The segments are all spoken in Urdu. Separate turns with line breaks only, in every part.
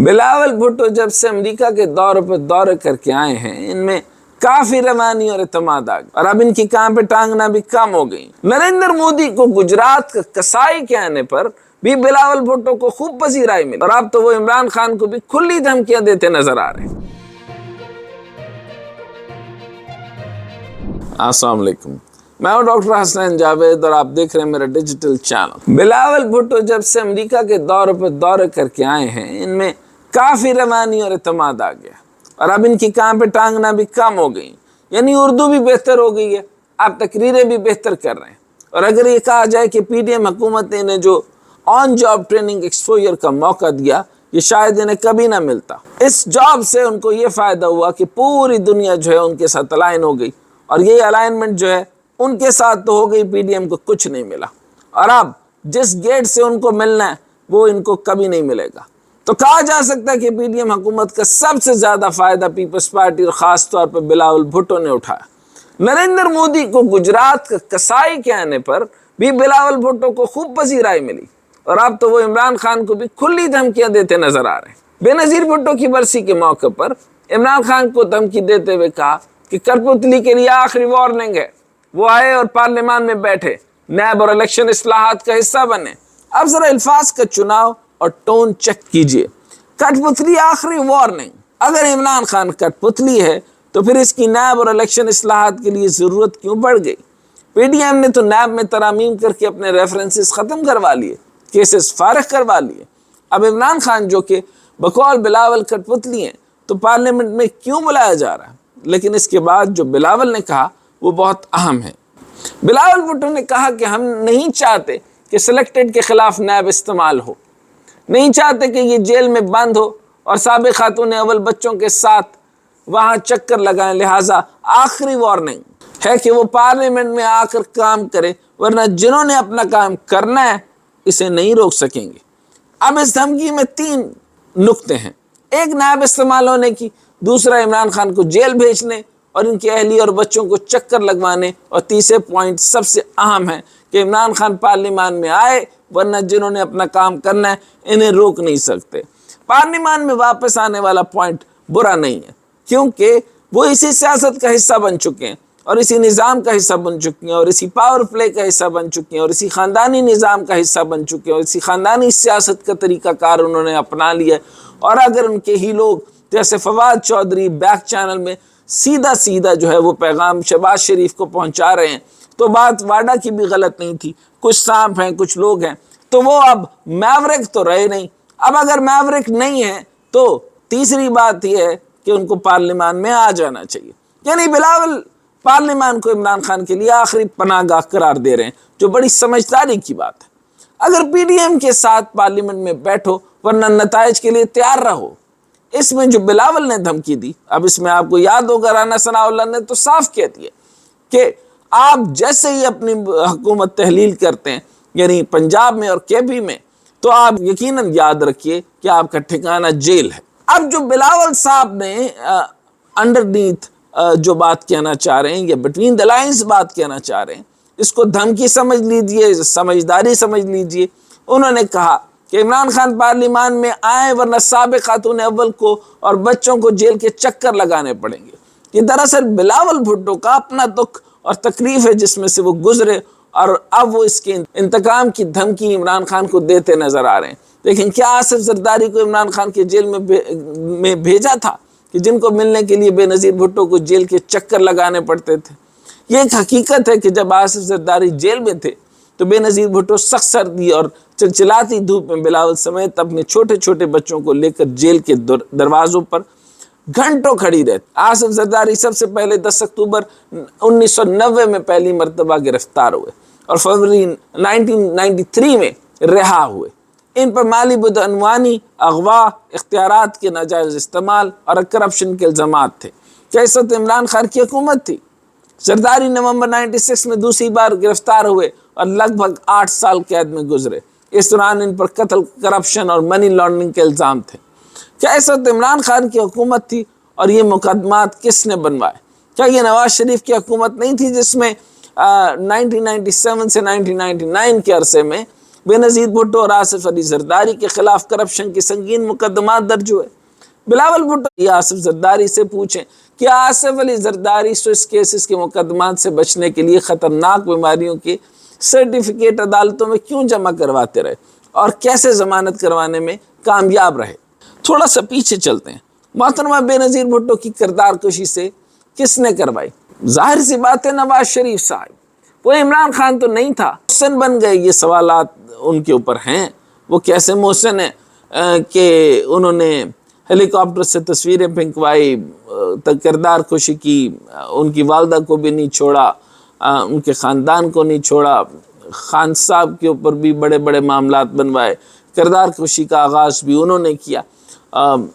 بلاول بھٹو جب سے امریکہ کے دورے کر کے آئے ہیں، ان میں کافی روانی اور اعتماد آ گئی اور اب ان کی کام پہ ٹانگنا بھی کم ہو گئی۔ نریندر مودی کو گجرات کا کسائی کے آنے پر بھی بلاول بھٹو کو خوب پذیرائی ملی اور اب تو وہ عمران خان کو بھی کھلی دھمکیاں دیتے نظر آ رہے ہیں۔ السلام علیکم، میں ہوں ڈاکٹر حسنین جاوید اور آپ دیکھ رہے ہیں میرا ڈیجیٹل چینل۔ بلاول بھٹو جب سے امریکہ کے دورے کر کے آئے ہیں، ان میں کافی روانی اور اعتماد آ گیا اور اب ان کی کام پہ ٹانگنا بھی کم ہو گئی، یعنی اردو بھی بہتر ہو گئی ہے، آپ تقریریں بھی بہتر کر رہے ہیں۔ اور اگر یہ کہا جائے کہ پی ڈی ایم حکومت نے انہیں جو آن جاب ٹریننگ ایکسپوجر کا موقع دیا، یہ شاید انہیں کبھی نہ ملتا۔ اس جاب سے ان کو یہ فائدہ ہوا کہ پوری دنیا جو ہے ان کے ساتھ الائن ہو گئی، اور یہ الائنمنٹ جو ہے ان کے ساتھ تو ہو گئی، پی ڈی ایم کو کچھ نہیں ملا، اور اب جس گیٹ سے ان کو ملنا ہے وہ ان کو کبھی نہیں ملے گا۔ تو کہا جا سکتا ہے کہ پی ڈی ایم حکومت کا سب سے زیادہ فائدہ پیپلز پارٹی اور خاص طور پر بلاول بھٹو نے اٹھایا۔ نریندر مودی کو گجرات کا کسائی کے آنے پر بھی بلاول بھٹو کو خوب پذیرائی ملی اور اب تو وہ عمران خان کو بھی کھلی دھمکیاں دیتے نظر آ رہے ہیں۔ بے نظیر بھٹو کی برسی کے موقع پر عمران خان کو دھمکی دیتے ہوئے کہا کہ کٹپتلی کے لیے آخری وارننگ ہے، وہ آئے اور پارلیمان میں بیٹھے، نیب اور الیکشن اصلاحات کا حصہ بنے۔ اب ذرا الفاظ کا چناؤ اور ٹون چیک کیجئے۔ کٹپتلی آخری وارننگ، اگر عمران خان کٹپتلی ہے تو پھر اس کی نیب اور الیکشن اصلاحات کے لیے ضرورت کیوں بڑھ گئی؟ پی ڈی ایم نے تو نیب میں ترامیم کر کے اپنے ریفرنسز ختم کروا لیے، کیسز فارغ کروا لیے۔ اب عمران خان جو کہ بقول بلاول کٹپتلی ہیں تو پارلیمنٹ میں کیوں بلایا جا رہا ہے؟ لیکن اس کے بعد جو بلاول نے کہا وہ بہت اہم ہے۔ بلاول بھٹو نے کہا کہ ہم نہیں چاہتے کہ سلیکٹڈ کے خلاف نیب استعمال ہو، نہیں چاہتے کہ یہ جیل میں بند ہو اور سابق خاتون اول بچوں کے ساتھ وہاں چکر لگائیں، لہٰذا آخری وارننگ ہے کہ وہ پارلیمنٹ میں آ کر کام کرے، ورنہ جنہوں نے اپنا کام کرنا ہے اسے نہیں روک سکیں گے۔ اب اس دھمکی میں 3 نقطے ہیں: ایک نیب استعمال ہونے کی، دوسرا عمران خان کو جیل بھیجنے اور ان کی اہلیہ اور بچوں کو چکر لگوانے، اور تیسرے پوائنٹ سب سے اہم ہے کہ عمران خان پارلیمان میں آئے، ورنہ جنہوں نے اپنا کام کرنا ہے انہیں روک نہیں سکتے۔ پارلیمان میں واپس آنے والا پوائنٹ برا نہیں ہے، کیونکہ وہ اسی سیاست کا حصہ بن چکے ہیں اور اسی نظام کا حصہ بن چکے ہیں اور اسی پاور پلے کا حصہ بن چکے ہیں اور اسی خاندانی نظام کا حصہ بن چکے ہیں اور اسی خاندانی سیاست کا طریقہ کار انہوں نے اپنا لیا ہے۔ اور اگر ان کے ہی لوگ جیسے فواد چودھری بیک چینل میں سیدھا جو ہے وہ پیغام شہباز شریف کو پہنچا رہے ہیں، تو بات واڈا کی بھی غلط نہیں تھی، کچھ سانپ ہیں کچھ لوگ ہیں، تو وہ اب میورک تو رہے نہیں۔ اب اگر میورک نہیں ہے تو تیسری بات یہ ہے کہ ان کو پارلیمان میں آ جانا چاہیے، یعنی بلاول پارلیمان کو عمران خان کے لیے آخری پناہ گاہ قرار دے رہے ہیں، جو بڑی سمجھداری کی بات ہے۔ اگر پی ڈی ایم کے ساتھ پارلیمنٹ میں بیٹھو، ورنہ نتائج کے لیے تیار رہو۔ اس میں جو بلاول نے دھمکی دی، اب اس میں آپ کو یاد ہوگا رانا ثناء اللہ نے تو صاف کہہ دیا کہ آپ جیسے ہی اپنی حکومت تحلیل کرتے ہیں، یعنی پنجاب میں اور کے پی میں، تو آپ یقیناً یاد رکھیے کہ آپ کا ٹھکانہ جیل ہے۔ اب جو بلاول صاحب نے انڈرنیتھ جو بات کہنا چاہ رہے ہیں یا بٹوین دا لائنز بات کہنا چاہ رہے ہیں، اس کو دھمکی سمجھ لیجئے، سمجھداری سمجھ لیجئے۔ انہوں نے کہا کہ عمران خان پارلیمان میں آئیں، ورنہ سابق خاتون اول کو اور بچوں کو جیل کے چکر لگانے پڑیں گے۔ یہ دراصل بلاول بھٹو کا اپنا دکھ اور تکلیف ہے جس میں سے وہ گزرے، اور اب وہ اس کے انتقام کی دھمکی عمران خان کو دیتے نظر آ رہے ہیں۔ لیکن کیا آصف زرداری کو عمران خان کے جیل میں بھیجا تھا کہ جن کو ملنے کے لیے بے نظیر بھٹو کو جیل کے چکر لگانے پڑتے تھے؟ یہ ایک حقیقت ہے کہ جب آصف زرداری جیل میں تھے تو بے نظیر بھٹو سخت سردی اور چلچلاتی دھوپ میں بلاول سمیت اپنے چھوٹے چھوٹے بچوں کو لے کر جیل کے دروازوں پر گھنٹوں کھڑی رہتی۔ آصف زرداری سب سے پہلے 10 اکتوبر 1990 میں پہلی مرتبہ گرفتار ہوئے اور فروری 1993 میں رہا ہوئے۔ ان پر مالی بدعنوانی، اغوا، اختیارات کے ناجائز استعمال اور کرپشن کے الزامات تھے۔ کیا اس وقت عمران خان کی حکومت تھی؟ زرداری نومبر 96 میں دوسری بار گرفتار ہوئے اور لگ بھگ 8 سال قید میں گزرے۔ اس دوران ان پر قتل، کرپشن اور منی لانڈرنگ کے الزام تھے۔ کیا اس وقت عمران خان کی حکومت تھی اور یہ مقدمات کس نے بنوائے؟ کیا یہ نواز شریف کی حکومت نہیں تھی جس میں 1997 سے 1999 کے عرصے میں بےنظیر بھٹو اور آصف علی زرداری کے خلاف کرپشن کی سنگین مقدمات درج ہوئے۔ بلاول بھٹو یا آصف زرداری سے پوچھیں کہ آصف علی زرداری سوئس کیسز کے مقدمات سے بچنے کے لیے خطرناک بیماریوں کے سرٹیفکیٹ عدالتوں میں کیوں جمع کرواتے رہے اور کیسے ضمانت کروانے میں کامیاب رہے۔ تھوڑا سا پیچھے چلتے ہیں۔ محترمہ بےنظیر بھٹو کی کردار کشی سے کس نے کروائی؟ ظاہر سی بات ہے نواز شریف صاحب، وہ عمران خان تو نہیں تھا، محسن بن گئے۔ یہ سوالات ان کے اوپر ہیں، وہ کیسے محسن ہیں کہ انہوں نے ہیلی کاپٹر سے تصویریں پھینکوائی، کردار کشی کی، ان کی والدہ کو بھی نہیں چھوڑا، ان کے خاندان کو نہیں چھوڑا، خان صاحب کے اوپر بھی بڑے بڑے معاملات بنوائے، کردار کشی کا آغاز بھی انہوں نے کیا،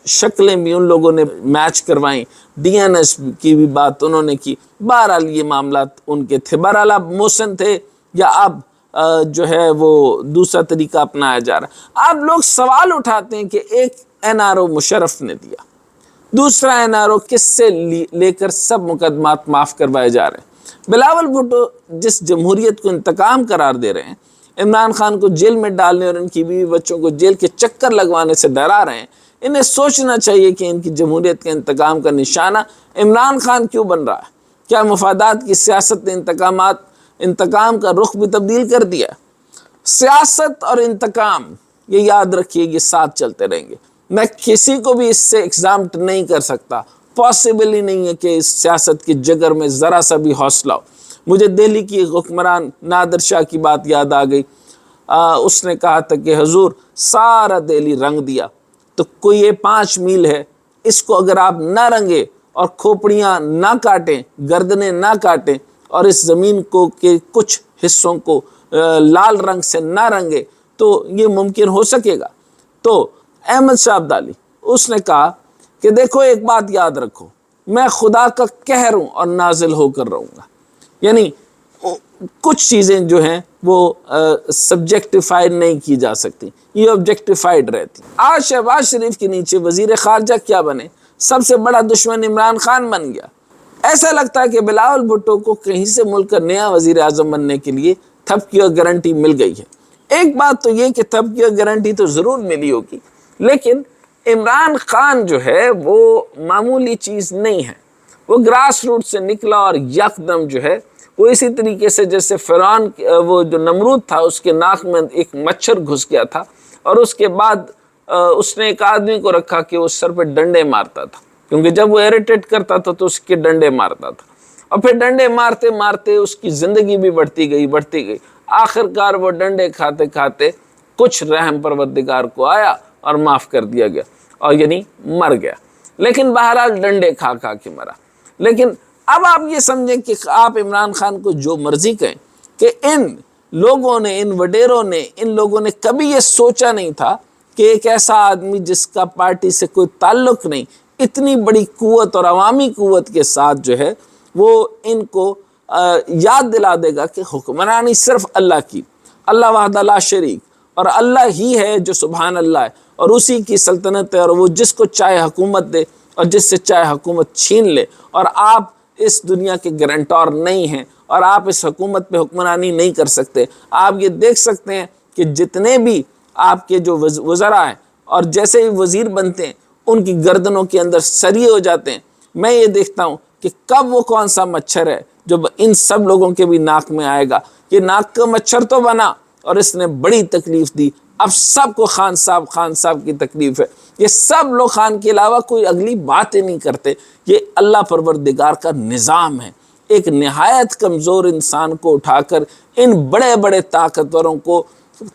شکلیں بھی ان لوگوں نے میچ کروائیں، ڈی این ایس کی بھی بات انہوں نے کی۔ بہرحال یہ معاملات ان کے تھے۔ بہرحال اب محسن تھے یا اب جو ہے وہ دوسرا طریقہ اپنایا جا رہا ہے۔ اب لوگ سوال اٹھاتے ہیں کہ ایک این آر او مشرف نے دیا، دوسرا این آر او کس سے لے کر سب مقدمات معاف کروائے جا رہے ہیں۔ بلاول بھٹو جس جمہوریت کو انتقام قرار دے رہے ہیں، عمران خان کو جیل میں ڈالنے اور ان کی بیوی بچوں کو جیل کے چکر لگوانے سے ڈرا رہے ہیں، انہیں سوچنا چاہیے کہ ان کی جمہوریت کے انتقام کا نشانہ عمران خان کیوں بن رہا ہے۔ کیا مفادات کی سیاست نے انتقام کا رخ بھی تبدیل کر دیا؟ سیاست اور انتقام، یہ یاد رکھیے، یہ ساتھ چلتے رہیں گے۔ میں کسی کو بھی اس سے ایگزامپٹ نہیں کر سکتا، پاسبل ہی نہیں ہے کہ اس سیاست کے جگر میں ذرا سا بھی حوصلہ ہو۔ مجھے دہلی کی حکمران نادر شاہ کی بات یاد آ گئی۔ اس نے کہا تھا کہ حضور سارا دہلی رنگ دیا تو کوئی یہ 5 میل ہے، اس کو اگر آپ نہ رنگے اور کھوپڑیاں نہ کاٹیں، گردنیں نہ کاٹیں اور اس زمین کو کے کچھ حصوں کو لال رنگ سے نہ رنگے تو یہ ممکن ہو سکے گا۔ تو احمد شاہ ابدالی اس نے کہا کہ دیکھو ایک بات یاد رکھو، میں خدا کا قہر ہوں اور نازل ہو کر رہوں گا۔ یعنی کچھ چیزیں جو ہیں وہ سبجیکٹیفائڈ نہیں کی جا سکتی، یہ آبجیکٹیفائڈ رہتی۔ آج شہباز شریف کے نیچے وزیر خارجہ کیا بنے؟ سب سے بڑا دشمن عمران خان بن گیا۔ ایسا لگتا ہے کہ بلاول بھٹو کو کہیں سے ملک کا نیا وزیر اعظم بننے کے لیے تھپکی اور گارنٹی مل گئی ہے۔ ایک بات تو یہ کہ تھپکی اور گارنٹی تو ضرور ملی ہوگی، لیکن عمران خان جو ہے وہ معمولی چیز نہیں ہے۔ وہ گراس روٹ سے نکلا اور یکدم جو ہے وہ اسی طریقے سے جیسے فرعون وہ جو نمرود تھا اس کے ناک میں ایک مچھر گھس گیا تھا، اور اس کے بعد اس نے ایک آدمی کو رکھا کہ وہ سر پہ ڈنڈے مارتا تھا، کیونکہ جب وہ ایریٹیٹ کرتا تھا تو اس کے ڈنڈے مارتا تھا، اور پھر ڈنڈے مارتے مارتے اس کی زندگی بھی بڑھتی گئی۔ آخرکار وہ ڈنڈے کھاتے کھاتے کچھ رحم پروردگار کو آیا اور معاف کر دیا گیا، اور یعنی مر گیا، لیکن بہرحال ڈنڈے کھا کے مرا۔ لیکن اب آپ یہ سمجھیں کہ آپ عمران خان کو جو مرضی کہیں کہ ان لوگوں نے، ان وڈیروں نے، ان لوگوں نے کبھی یہ سوچا نہیں تھا کہ ایک ایسا آدمی جس کا پارٹی سے کوئی تعلق نہیں، اتنی بڑی قوت اور عوامی قوت کے ساتھ جو ہے وہ ان کو یاد دلا دے گا کہ حکمرانی صرف اللہ کی، اللہ وحدہ لا شریک، اور اللہ ہی ہے جو سبحان اللہ ہے، اور اسی کی سلطنت ہے، اور وہ جس کو چاہے حکومت دے اور جس سے چاہے حکومت چھین لے، اور آپ اس دنیا کے گارنٹور نہیں ہیں، اور آپ اس حکومت پہ حکمرانی نہیں کر سکتے۔ آپ یہ دیکھ سکتے ہیں کہ جتنے بھی آپ کے جو وزراء ہیں اور جیسے ہی وزیر بنتے ہیں ان کی گردنوں کے اندر سریے ہو جاتے ہیں۔ میں یہ دیکھتا ہوں کہ کب وہ کون سا مچھر ہے جو ان سب لوگوں کے بھی ناک میں آئے گا۔ یہ ناک کا مچھر تو بنا اور اس نے بڑی تکلیف دی، اب سب کو خان صاحب کی تکلیف ہے۔ یہ سب لوگ خان کے علاوہ کوئی اگلی بات ہی نہیں کرتے۔ یہ اللہ پروردگار کا نظام ہے۔ ایک نہایت کمزور انسان کو اٹھا کر ان بڑے بڑے طاقتوروں کو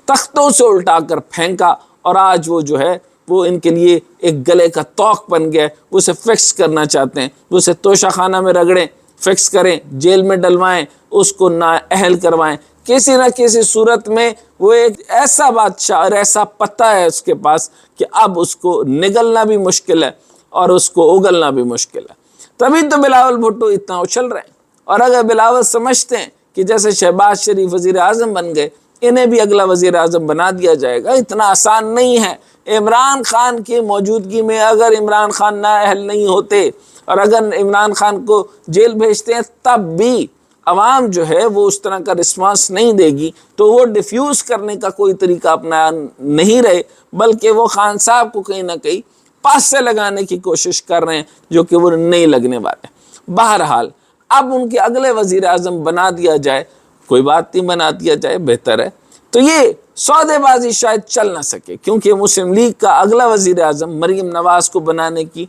تختوں سے الٹا کر پھینکا، اور آج وہ جو ہے وہ ان کے لیے ایک گلے کا توق بن گیا۔ وہ اسے فکس کرنا چاہتے ہیں، وہ اسے توشہ خانہ میں رگڑیں، فکس کریں، جیل میں ڈلوائیں، اس کو نااہل کروائیں، کسی نہ کسی صورت میں وہ ایک ایسا بادشاہ اور ایسا پتہ ہے اس کے پاس کہ اب اس کو نگلنا بھی مشکل ہے اور اس کو اگلنا بھی مشکل ہے۔ تبھی تو بلاول بھٹو اتنا اچھل رہے ہیں۔ اور اگر بلاول سمجھتے ہیں کہ جیسے شہباز شریف وزیر اعظم بن گئے انہیں بھی اگلا وزیر اعظم بنا دیا جائے گا، اتنا آسان نہیں ہے۔ عمران خان کی موجودگی میں اگر عمران خان نااہل نہیں ہوتے اور اگر عمران خان کو جیل بھیجتے ہیں تب بھی عوام جو ہے وہ اس طرح کا رسپانس نہیں دے گی تو وہ ڈیفیوز کرنے کا کوئی طریقہ اپنا نہیں رہے، بلکہ وہ خان صاحب کو کہیں نہ کہیں پاس سے لگانے کی کوشش کر رہے ہیں جو کہ وہ نہیں لگنے والے۔ بہرحال اب ان کے اگلے وزیر اعظم بنا دیا جائے، کوئی بات نہیں، بنا دیا جائے، بہتر ہے۔ تو یہ سودے بازی شاید چل نہ سکے، کیونکہ مسلم لیگ کا اگلا وزیر اعظم مریم نواز کو بنانے کی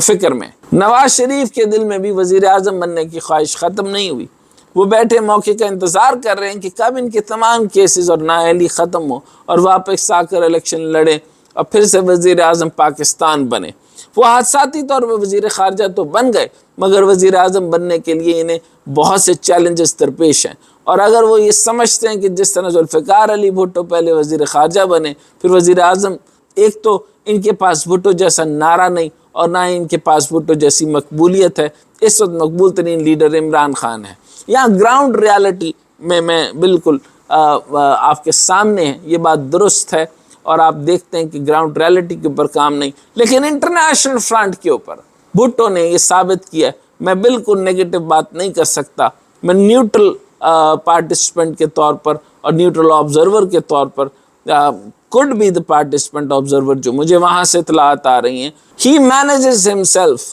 فکر میں۔ نواز شریف کے دل میں بھی وزیر اعظم بننے کی خواہش ختم نہیں ہوئی، وہ بیٹھے موقع کا انتظار کر رہے ہیں کہ کب ان کے تمام کیسز اور نااہلی ختم ہو اور واپس آ کر الیکشن لڑیں اور پھر سے وزیر اعظم پاکستان بنے۔ وہ حادثاتی طور پر وزیر خارجہ تو بن گئے، مگر وزیر اعظم بننے کے لیے انہیں بہت سے چیلنجز درپیش ہیں، اور اگر وہ یہ سمجھتے ہیں کہ جس طرح ذوالفقار علی بھٹو پہلے وزیر خارجہ بنے پھر وزیر اعظم، ایک تو ان کے پاس بھٹو جیسا نعرہ نہیں اور نہ ہی ان کے پاس بھٹو جیسی مقبولیت ہے، اس وقت مقبول ترین لیڈر عمران خان ہے۔ یہاں گراؤنڈ ریالٹی میں بالکل آپ کے سامنے ہے، یہ بات درست ہے، اور آپ دیکھتے ہیں کہ گراؤنڈ ریالٹی کے اوپر کام نہیں، لیکن انٹرنیشنل فرنٹ کے اوپر بھٹو نے یہ ثابت کیا ہے۔ میں بالکل نیگیٹو بات نہیں کر سکتا، میں نیوٹرل پارٹیسپینٹ کے طور پر اور نیوٹرل آبزرور کے طور پر could be the participant observer جو مجھے وہاں سے اطلاعات آ رہی ہیں۔ He manages himself